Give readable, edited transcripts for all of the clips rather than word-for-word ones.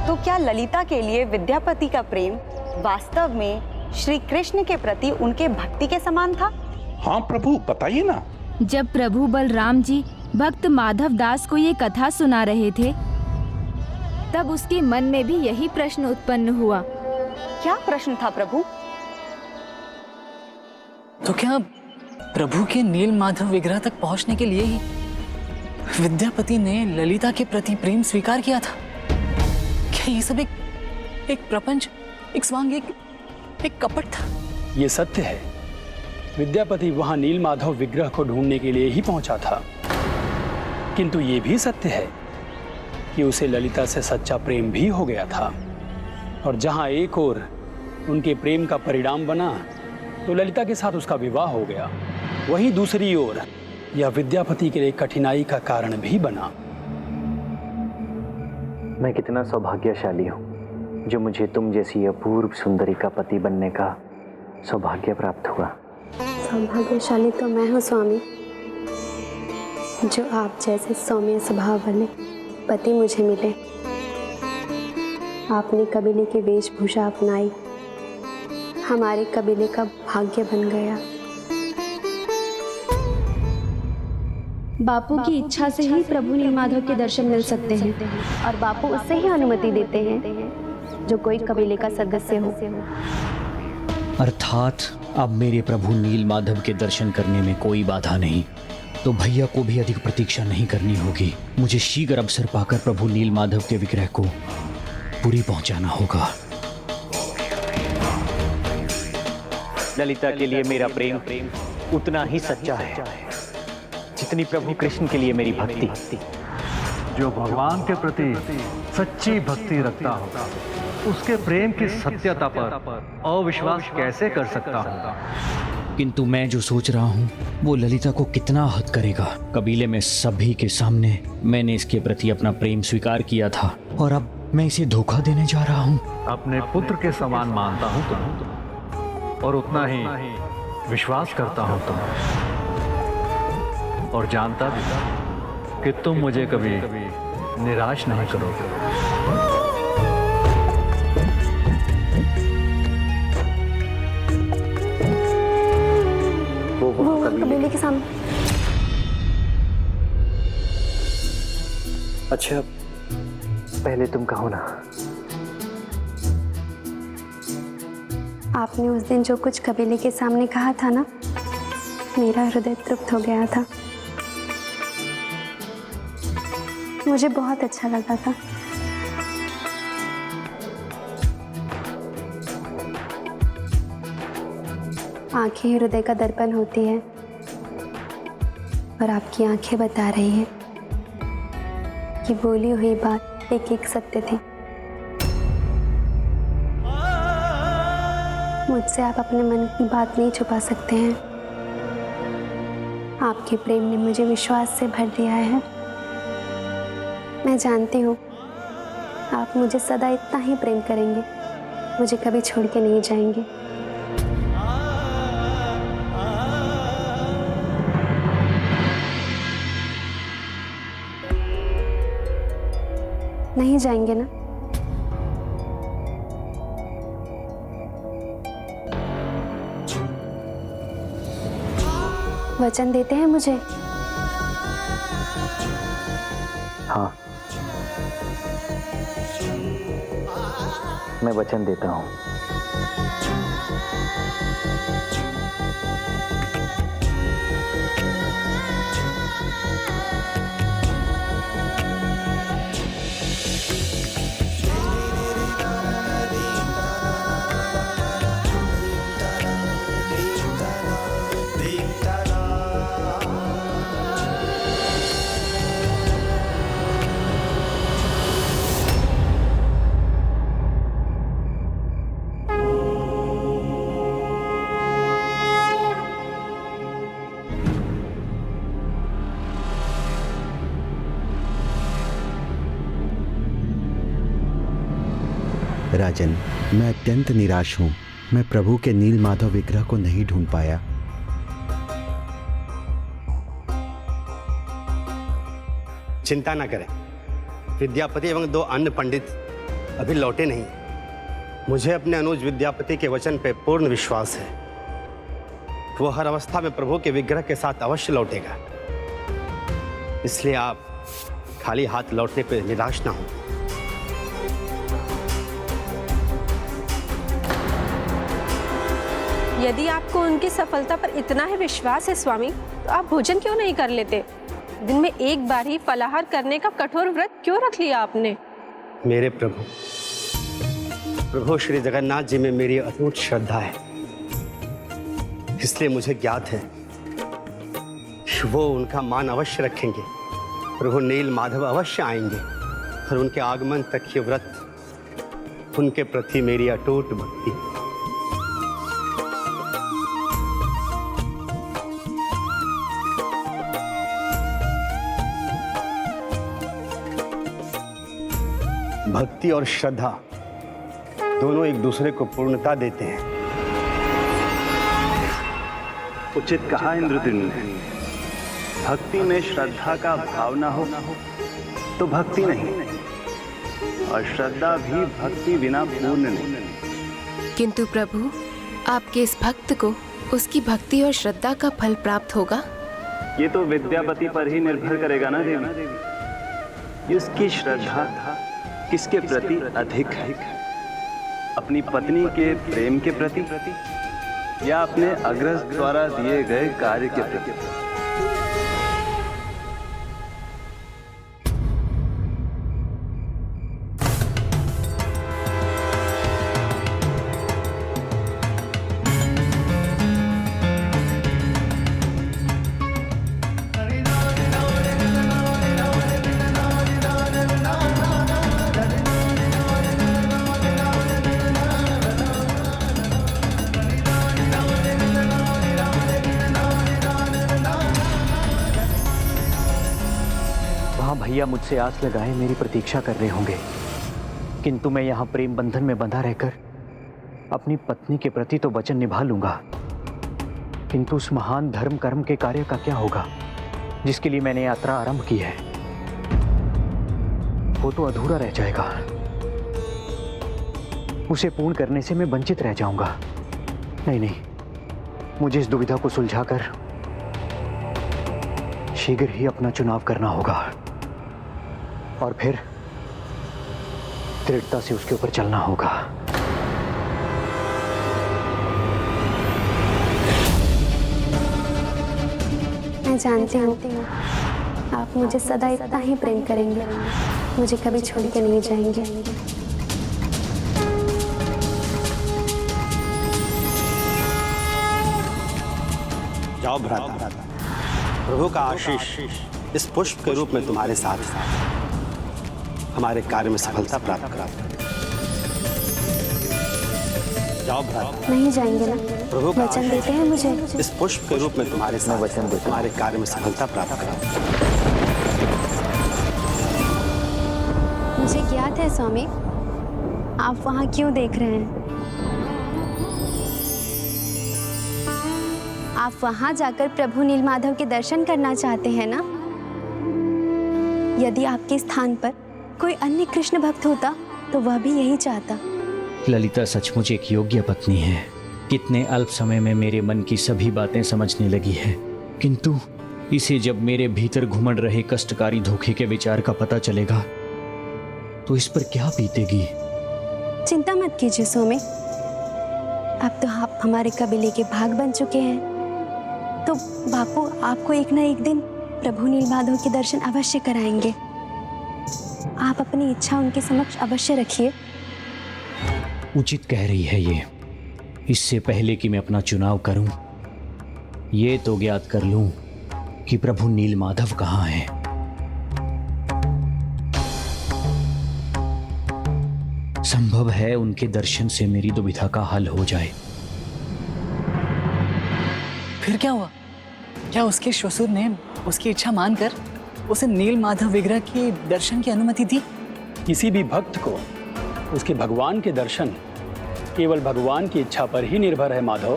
तो क्या ललिता के लिए विद्यापति का प्रेम वास्तव में श्री कृष्ण के प्रति उनके भक्ति के समान था? हाँ प्रभु, बताइए ना। जब प्रभु बलराम जी भक्त माधव दास को ये कथा सुना रहे थे, तब उसके मन में भी यही प्रश्न उत्पन्न हुआ। क्या प्रश्न था प्रभु? तो क्या प्रभु के नील माधव विग्रह तक पहुंचने के लिए ही विद्यापति ने ललिता के प्रति प्रेम स्वीकार किया था? क्या ये सब एक प्रपंच, एक स्वांग, एक कपट था? ये सत्य है, विद्यापति वहां नील माधव विग्रह को ढूंढने के लिए ही पहुंचा था। किंतु ये भी सत्य है कि उसे ललिता से सच्चा प्रेम भी हो गया था। और जहां एक ओर उनके प्रेम का परिणाम बना तो ललिता के साथ उसका विवाह हो गया, वहीं दूसरी ओर यह विद्यापति के लिए कठिनाई का कारण भी बना। मैं कितना सौभाग्यशाली हूँ जो मुझे तुम जैसी अपूर्व सुंदरी का पति बनने का सौभाग्य प्राप्त हुआ। सौभाग्यशाली तो मैं हूँ स्वामी, जो आप जैसे सौम्य स्वभाव वाले पति मुझे मिले। आपने कबीले की वेशभूषा अपनाई, हमारे कबीले का भाग्य बन गया। बापू की इच्छा से ही प्रभु नीलमाधव के दर्शन मिल सकते हैं, और बापू उससे ही अनुमति देते हैं जो कोई कबीले का सदस्य हो। अर्थात अब मेरे प्रभु नील माधव के दर्शन करने में कोई बाधा नहीं, तो भैया को भी अधिक प्रतीक्षा नहीं करनी होगी। मुझे शीघ्र अवसर पाकर प्रभु नील माधव के विग्रह को पुरी पहुंचाना होगा। ललिता के लिए मेरा प्रेम उतना ही सच्चा है जितनी प्रभु कृष्ण के लिए मेरी भक्ति। जो भगवान के प्रति सच्ची भक्ति रखता हो, उसके प्रेम की सत्यता पर अविश्वास कैसे कर सकता हूँ? किंतु मैं जो सोच रहा हूँ वो ललिता को कितना आहत करेगा। कबीले में सभी के सामने मैंने इसके प्रति अपना प्रेम स्वीकार किया था और अब मैं इसे धोखा देने जा रहा हूँ। अपने पुत्र के समान मानता हूँ तुम, और उतना ही विश्वास करता हूँ तुम, और जानता भी कि तुम मुझे कभी निराश नहीं करोगे। वो कबीले के सामने। अच्छा, पहले तुम कहो ना। आपने उस दिन जो कुछ कबीले के सामने कहा था ना, मेरा हृदय तृप्त हो गया था। मुझे बहुत अच्छा लगा था। आंखें हृदय का दर्पण होती है, और आपकी आंखें बता रही हैं कि बोली हुई बात एक एक सत्य थी। मुझसे आप अपने मन की बात नहीं छुपा सकते हैं। आपके प्रेम ने मुझे विश्वास से भर दिया है। मैं जानती हूँ आप मुझे सदा इतना ही प्रेम करेंगे, मुझे कभी छोड़ के नहीं जाएंगे। नहीं जाएंगे ना? वचन देते हैं मुझे? हाँ, मैं वचन देता हूँ। राजन, मैं अत्यंत निराश हूँ। मैं प्रभु के नील माधव विग्रह को नहीं ढूंढ पाया। चिंता न करें, विद्यापति एवं 2 अन्य पंडित अभी लौटे नहीं। मुझे अपने अनुज विद्यापति के वचन पे पूर्ण विश्वास है। वो हर अवस्था में प्रभु के विग्रह के साथ अवश्य लौटेगा। इसलिए आप खाली हाथ लौटने पे निराश ना हो। यदि आपको उनकी सफलता पर इतना ही विश्वास है स्वामी, तो आप भोजन क्यों नहीं कर लेते? दिन में एक बार ही फलाहार करने का कठोर व्रत क्यों रख लिया आपने? मेरे प्रभु श्री जगन्नाथ जी में मेरी अटूट श्रद्धा है, इसलिए मुझे ज्ञात है वो उनका मान अवश्य रखेंगे। प्रभु नील माधव अवश्य आएंगे और उनके आगमन तक ये व्रत उनके प्रति मेरी अटूट भक्ति। भक्ति और श्रद्धा दोनों एक दूसरे को पूर्णता देते हैं। उचित कहा इंद्रद्युम्न ने। भक्ति में श्रद्धा का भाव ना हो तो भक्ति नहीं, और श्रद्धा भी भक्ति बिना पूर्ण नहीं। किंतु प्रभु, आपके इस भक्त को उसकी भक्ति और श्रद्धा का फल प्राप्त होगा? ये तो विद्यापति पर ही निर्भर करेगा ना देवी। इसकी श्रद्धा किसके प्रति अधिक है? अपनी पत्नी के प्रेम के प्रति या अपने अग्रज द्वारा दिए गए कार्य के प्रति? भैया मुझसे आस लगाए मेरी प्रतीक्षा कर रहे होंगे, किंतु मैं यहाँ प्रेम बंधन में बंधा रहकर अपनी पत्नी के प्रति तो वचन निभा लूंगा, किंतु उस महान धर्म कर्म के कार्य का क्या होगा जिसके लिए मैंने यात्रा आरंभ की है? वो तो अधूरा रह जाएगा। उसे पूर्ण करने से मैं वंचित रह जाऊंगा। नहीं, मुझे इस दुविधा को सुलझाकर शीघ्र ही अपना चुनाव करना होगा और फिर दृढ़ता से उसके ऊपर चलना होगा। मैं जानती हूँ आप मुझे सदा इतना ही प्रेम करेंगे, मुझे कभी छोड़ के नहीं जाएंगे। जाओ भ्राता, प्रभु का आशीष इस पुष्प के रूप में तुम्हारे साथ हमारे कार्य में सफलता प्राप्त करा। जाओ भ्राता। नहीं जाएंगे ना? प्रभु का वचन देते हैं मुझे। इस पुष्प के रूप में तुम्हारे साथ वचन देते हमारे कार्य में सफलता प्राप्त करा। मुझे ज्ञात है स्वामी, आप वहाँ क्यों देख रहे हैं? आप वहाँ जाकर प्रभु नीलमाधव के दर्शन करना चाहते हैं ना? यदि आपके स्थान पर कोई अन्य कृष्ण भक्त होता तो वह भी यही चाहता। ललिता सचमुच एक योग्य पत्नी है। कितने अल्प समय में मेरे मन की सभी बातें समझने लगी है, किंतु इसे जब मेरे भीतर घुमड़ रहे कष्टकारी धोखे के विचार का पता चलेगा तो इस पर क्या बीतेगी। चिंता मत कीजिए स्वामी, अब तो आप हमारे कबीले के भाग बन चुके हैं, तो बापू आपको एक न एक दिन प्रभु नीलमाधव के दर्शन अवश्य कराएंगे। आप अपनी इच्छा उनके समक्ष अवश्य रखिए। उचित कह रही है ये। इससे पहले कि मैं अपना चुनाव करूं, ये तो ज्ञात कर लूं कि प्रभु नीलमाधव कहाँ हैं। संभव है उनके दर्शन से मेरी दुविधा का हल हो जाए। फिर क्या हुआ? क्या उसके ससुर ने उसकी इच्छा मानकर उसे नीलमाधव विग्रह के दर्शन की अनुमति दी? किसी भी भक्त को उसके भगवान के दर्शन केवल भगवान की इच्छा पर ही निर्भर है माधव।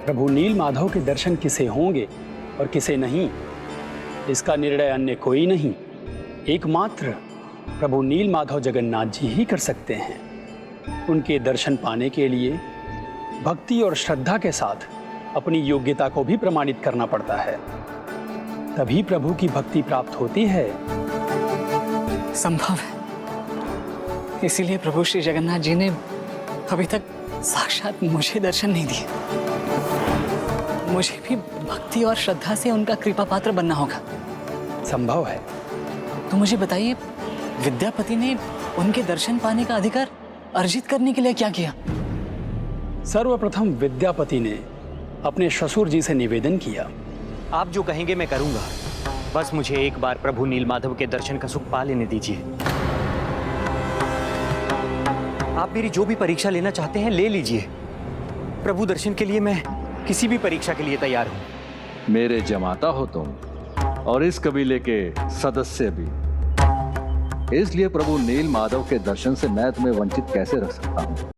प्रभु नीलमाधव के दर्शन किसे होंगे और किसे नहीं, इसका निर्णय अन्य कोई नहीं, एकमात्र प्रभु नील माधव जगन्नाथ जी ही कर सकते हैं। उनके दर्शन पाने के लिए भक्ति और श्रद्धा के साथ अपनी योग्यता को भी प्रमाणित करना पड़ता है, तभी प्रभु की भक्ति प्राप्त होती है। संभव है, इसीलिए प्रभु श्री जगन्नाथ जी ने अभी तक साक्षात मुझे दर्शन नहीं दिए। मुझे भी भक्ति और श्रद्धा से उनका कृपा पात्र बनना होगा। संभव है। तो मुझे बताइए, विद्यापति ने उनके दर्शन पाने का अधिकार अर्जित करने के लिए क्या किया? सर्वप्रथम विद्यापति ने अपने ससुर जी से निवेदन किया। आप जो कहेंगे मैं करूंगा, बस मुझे एक बार प्रभु नीलमाधव के दर्शन का सुख पा लेने दीजिए। आप मेरी जो भी परीक्षा लेना चाहते हैं ले लीजिए। प्रभु दर्शन के लिए मैं किसी भी परीक्षा के लिए तैयार हूं। मेरे जमाता हो तुम और इस कबीले के सदस्य भी, इसलिए प्रभु नील माधव के दर्शन से मैं तुम्हें वंचित कैसे रख सकता हूं।